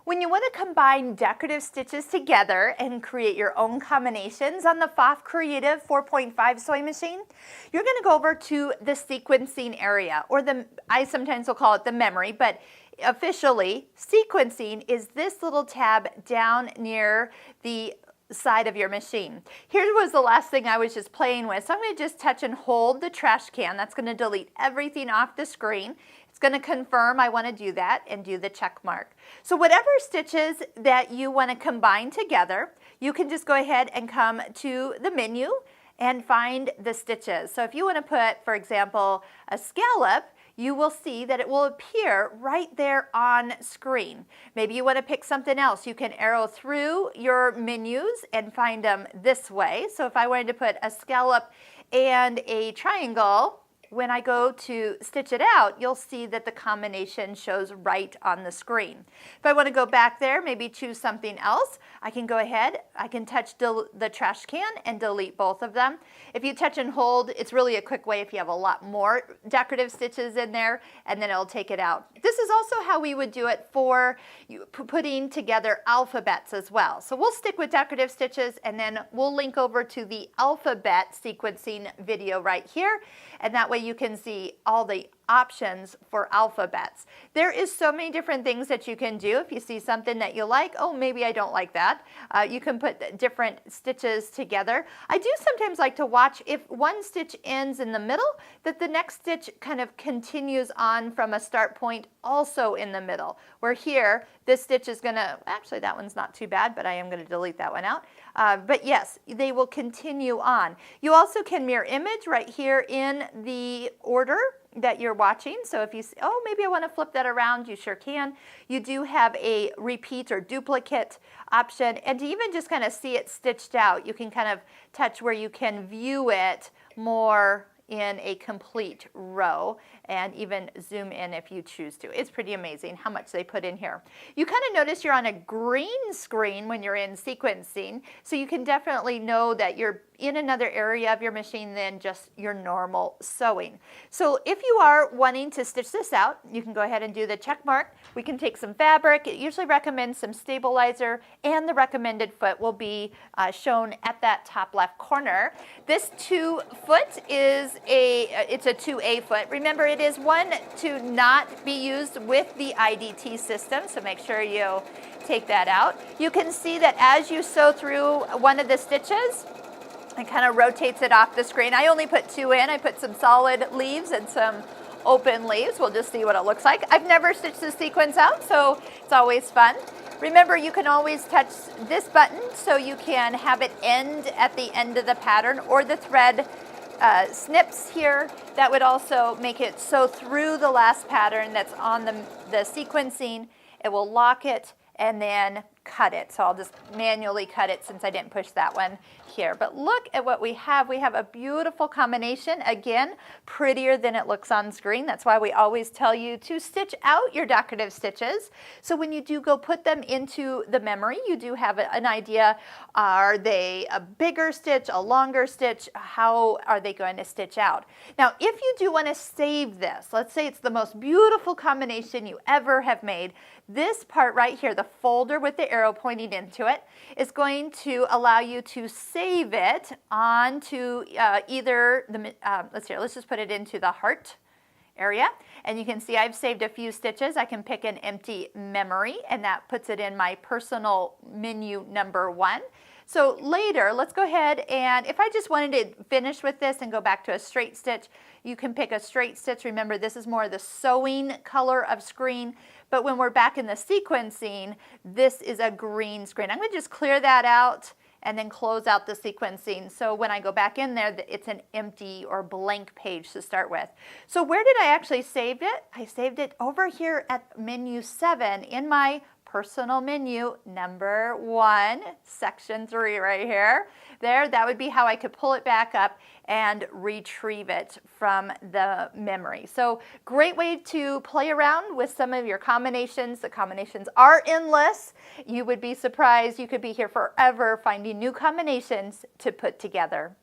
When you want to combine decorative stitches together and create your own combinations on the Pfaff Creative 4.5 sewing machine, you're going to go over to the sequencing area, or I sometimes will call it the memory, but officially sequencing is this little tab down near the side of your machine. Here was the last thing I was just playing with. So I'm going to just touch and hold the trash can. That's going to delete everything off the screen. It's going to confirm I want to do that and do the check mark. So whatever stitches that you want to combine together, you can just go ahead and come to the menu and find the stitches. So if you want to put, for example, a scallop, you will see that it will appear right there on screen. Maybe you want to pick something else. You can arrow through your menus and find them this way. So if I wanted to put a scallop and a triangle, when I go to stitch it out, you'll see that the combination shows right on the screen. If I want to go back there, maybe choose something else, I can go ahead, I can touch the trash can and delete both of them. If you touch and hold, it's really a quick way if you have a lot more decorative stitches in there, and then it'll take it out. This is also how we would do it for putting together alphabets as well. So we'll stick with decorative stitches, and then we'll link over to the alphabet sequencing video right here, and that way you can see all the options for alphabets. There is so many different things that you can do. If you see something that you like, oh, maybe I don't like that. You can put different stitches together. I do sometimes like to watch if one stitch ends in the middle, that the next stitch kind of continues on from a start point also in the middle. Where here, this stitch is going to, actually that one's not too bad, but I am going to delete that one out. But yes, they will continue on. You also can mirror image right here in the order that you're watching. So if you say, oh, maybe I want to flip that around, you sure can. You do have a repeat or duplicate option, and to even just kind of see it stitched out, you can kind of touch where you can view it more in a complete row and even zoom in if you choose to. It's pretty amazing how much they put in here. You kind of notice you're on a green screen when you're in sequencing, so you can definitely know that you're in another area of your machine than just your normal sewing. So if you are wanting to stitch this out, you can go ahead and do the check mark. We can take some fabric. It usually recommends some stabilizer, and the recommended foot will be shown at that top left corner. This 2 foot is it's a 2A foot. Remember, it is one to not be used with the IDT system, so make sure you take that out. You can see that as you sew through one of the stitches, it kind of rotates it off the screen. I only put 2 in. I put some solid leaves and some open leaves. We'll just see what it looks like. I've never stitched the sequence out, so it's always fun. Remember, you can always touch this button so you can have it end at the end of the pattern, or the thread snips here. That would also make it sew through the last pattern that's on the sequencing. It will lock it and then cut it. So I'll just manually cut it since I didn't push that one here. But look at what we have. We have a beautiful combination. Again, prettier than it looks on screen. That's why we always tell you to stitch out your decorative stitches. So when you do go put them into the memory, you do have an idea. Are they a bigger stitch, a longer stitch? How are they going to stitch out? Now, if you do want to save this, let's say it's the most beautiful combination you ever have made, this part right here, the folder with the arrow pointing into it, is going to allow you to save it onto either the, let's just put it into the heart area, and you can see I've saved a few stitches. I can pick an empty memory, and that puts it in my personal menu number 1. So later, let's go ahead, and if I just wanted to finish with this and go back to a straight stitch, you can pick a straight stitch. Remember, this is more the sewing color of screen, but when we're back in the sequencing, this is a green screen. I'm going to just clear that out and then close out the sequencing. So when I go back in there, it's an empty or blank page to start with. So where did I actually save it? I saved it over here at menu 7 in my personal menu number 1, section 3 right here. There, that would be how I could pull it back up and retrieve it from the memory. So great way to play around with some of your combinations. The combinations are endless. You would be surprised. You could be here forever finding new combinations to put together.